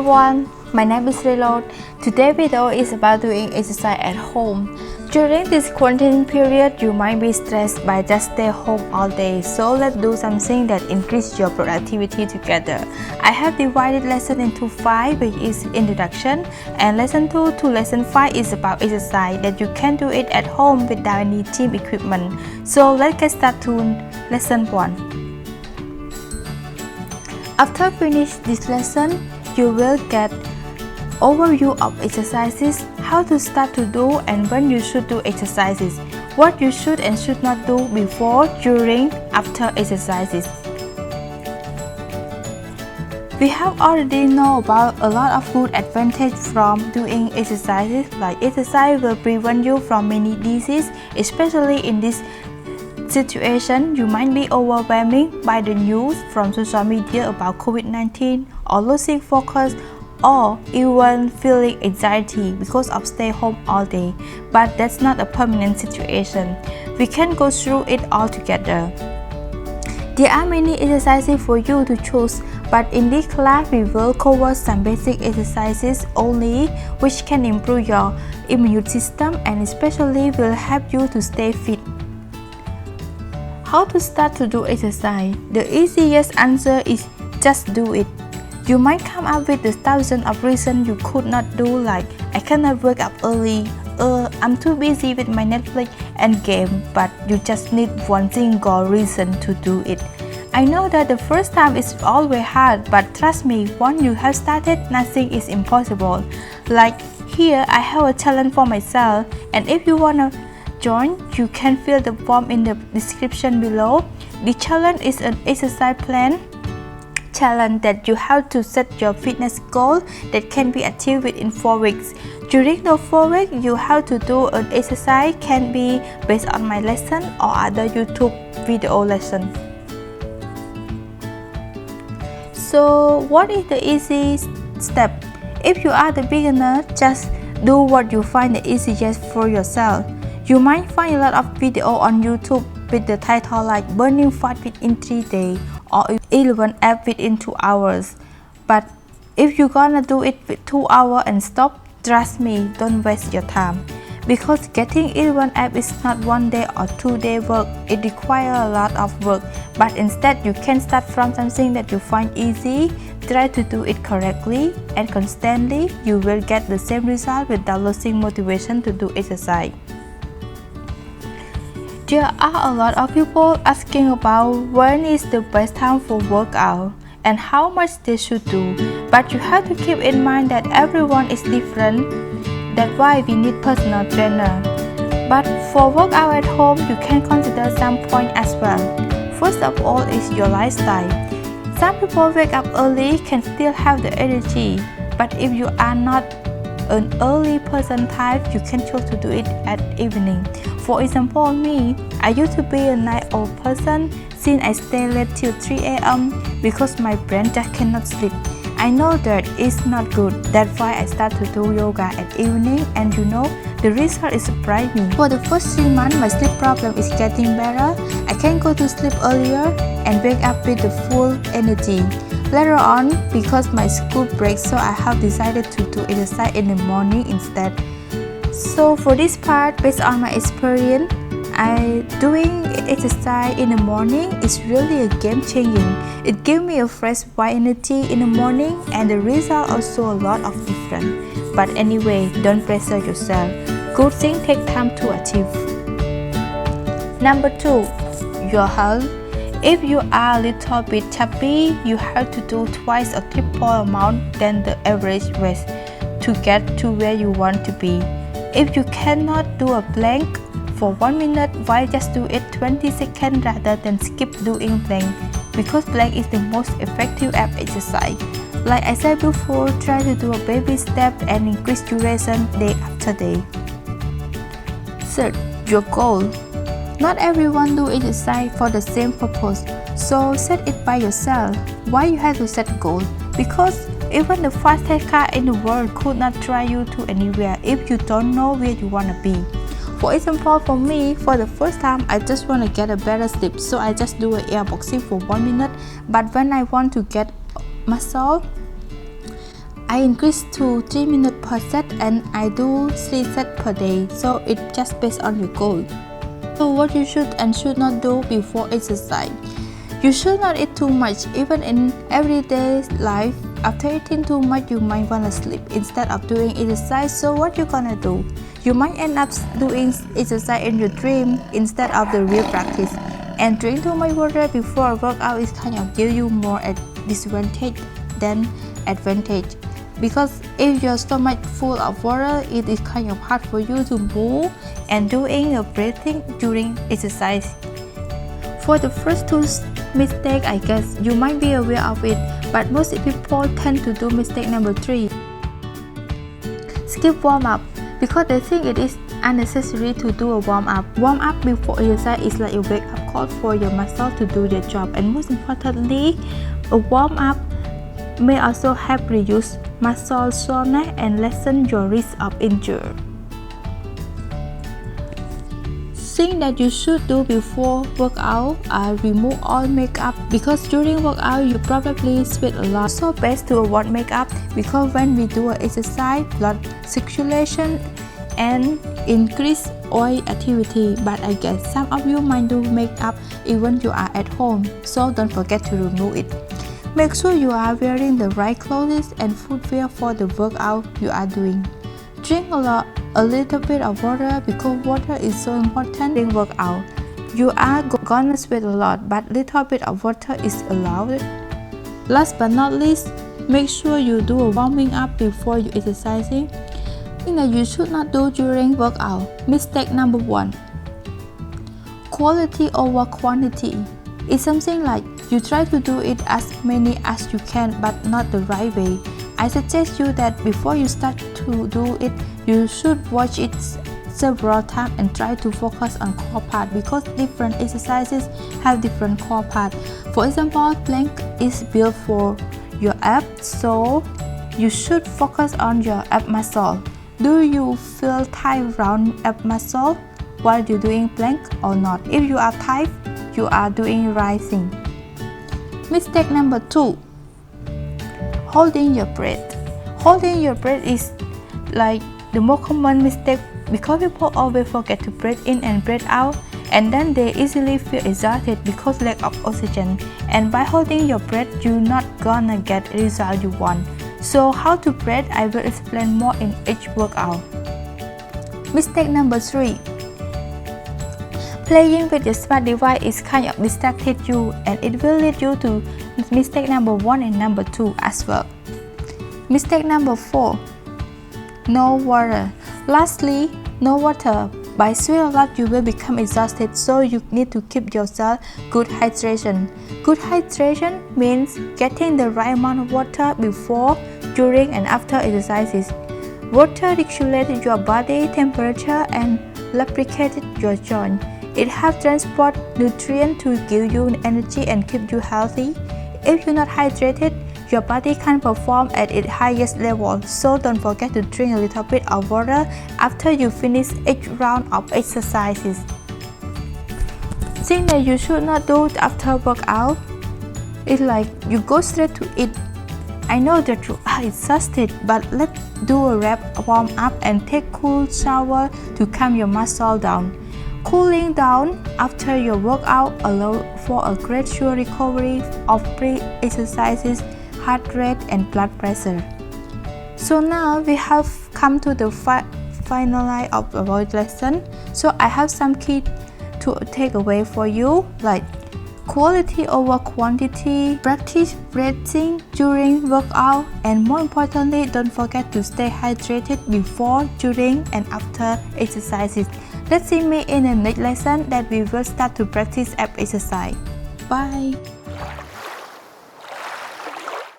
everyone, my name is Reload. Today's video is about doing exercise at home. During this quarantine period, you might be stressed by just stay home all day. So let's do something that increase your productivity together. I have divided lesson into 5, which is introduction, and lesson 2 to lesson 5 is about exercise that you can do it at home without any gym equipment. So let's get started to lesson 1. After finish this lesson, you will get overview of exercises, how to start to do and when you should do exercises, what you should and should not do before, during, after exercises. We have already know about a lot of good advantage from doing exercises, like exercise will prevent you from many diseases, especially in this situation. You might be overwhelmed by the news from social media about COVID-19 or losing focus or even feeling anxiety because of stay home all day, but that's not a permanent situation. We can go through it all together. There are many exercises for you to choose, but in this class we will cover some basic exercises only, which can improve your immune system and especially will help you to stay fit. How to start to do exercise? The easiest answer is just do it. You might come up with 1,000 of reasons you could not do, like I cannot wake up early, I'm too busy with my Netflix and game, but you just need one single reason to do it. I know that the first time is always hard, but trust me, once you have started, nothing is impossible. Like here, I have a challenge for myself, and if you wanna join, you can fill the form in the description below. The challenge is an exercise plan challenge that you have to set your fitness goal that can be achieved within 4 weeks. During the 4 weeks, you have to do an exercise, can be based on my lesson or other YouTube video lesson. So what is the easy step? If you are the beginner, just do what you find the easiest for yourself. You might find a lot of video on YouTube with the title like burning fat within 3 days or 11 abs within 2 hours. But if you're gonna do it with 2 hours and stop, trust me, don't waste your time. Because getting 11 abs is not 1 day or 2 day work, it requires a lot of work. But instead, you can start from something that you find easy, try to do it correctly and constantly, you will get the same result without losing motivation to do exercise. There are a lot of people asking about when is the best time for workout and how much they should do, but you have to keep in mind that everyone is different. That's why we need personal trainer. But for workout at home, you can consider some points as well. First of all is your lifestyle. Some people wake up early can still have the energy, but if you are not an early person type, you can choose to do it at evening. For example, me, I used to be a night owl person since I stay late till 3 a.m. because my brain just cannot sleep. I know that it's not good, that's why I start to do yoga at evening, and you know, the result is surprising. For the first 3 months, my sleep problem is getting better. I can go to sleep earlier and wake up with the full energy. Later on, because my school breaks, so I have decided to do exercise in the morning instead. So for this part, based on my experience, doing exercise in the morning is really a game changing. It gives me a fresh white energy in the morning and the result also a lot of different. But anyway, don't pressure yourself. Good thing take time to achieve. Number 2, your health. If you are a little bit chubby, you have to do twice or triple amount than the average weight to get to where you want to be. If you cannot do a plank for 1 minute, why just do it 20 seconds rather than skip doing plank? Because plank is the most effective ab exercise. Like I said before, try to do a baby step and increase duration day after day. Third, your goal. Not everyone do exercise for the same purpose, so set it by yourself. Why you have to set goal? Because even the fastest car in the world could not drive you to anywhere if you don't know where you want to be. For example, for me, for the first time, I just want to get a better sleep, so I just do an air boxing for 1 minute. But when I want to get muscle, I increase to 3 minutes per set and I do 3 sets per day, so it's just based on your goal. So what you should and should not do before exercise. You should not eat too much. Even in everyday life, after eating too much you might wanna sleep instead of doing exercise. So what you gonna do? You might end up doing exercise in your dream instead of the real practice. And drink too much water before a workout is kind of give you more disadvantage than advantage. Because if your stomach full of water, it is kind of hard for you to move and doing a breathing during exercise. For the first two mistakes, I guess you might be aware of it, but most people tend to do mistake number 3. Skip warm up because they think it is unnecessary to do a warm up. Warm up before exercise is like a wake up call for your muscle to do their job, and most importantly, a warm up may also help reduce muscle soreness and lessen your risk of injury. Things that you should do before workout are remove all makeup, because during workout you probably sweat a lot. So best to avoid makeup because when we do exercise, blood circulation and increase oil activity. But I guess some of you might do makeup even you are at home, so don't forget to remove it. Make sure you are wearing the right clothes and footwear for the workout you are doing. Drink a little bit of water because water is so important in workout. You are gonna sweat a lot, but little bit of water is allowed. Last but not least, make sure you do a warming up before you exercising. Thing that you should not do during workout. Mistake number 1. Quality over quantity. It's something like you try to do it as many as you can, but not the right way. I suggest you that before you start to do it, you should watch it several times and try to focus on core part, because different exercises have different core part. For example, plank is built for your abs, so you should focus on your ab muscle. Do you feel tight around ab muscle while you're doing plank or not? If you are tight, you are doing right thing. Mistake number 2. Holding your breath. Holding your breath is like the most common mistake because people always forget to breathe in and breathe out, and then they easily feel exhausted because lack of oxygen. And by holding your breath, you're not gonna get the result you want. So how to breathe, I will explain more in each workout. Mistake number 3. Playing with your smart device is kind of distracted you, and it will lead you to mistake number 1 and number 2 as well. Mistake number 4. No water. Lastly, no water. By sweating a lot, you will become exhausted, so you need to keep yourself good hydration. Good hydration means getting the right amount of water before, during, and after exercises. Water regulates your body temperature and lubricates your joint. It helps transport nutrients to give you energy and keep you healthy. If you're not hydrated, your body can't perform at its highest level, so don't forget to drink a little bit of water after you finish each round of exercises. Thing that you should not do after workout is like you go straight to eat. I know that you are exhausted, but let's do a warm up and take cool shower to calm your muscle down. Cooling down after your workout allows for a gradual recovery of pre-exercises, heart rate, and blood pressure. So now we have come to the final line of our lesson. So I have some key to take away for you, like quality over quantity, practice breathing during workout, and more importantly, don't forget to stay hydrated before, during, and after exercises. Let's see me in the next lesson that we will start to practice ab exercise. Bye!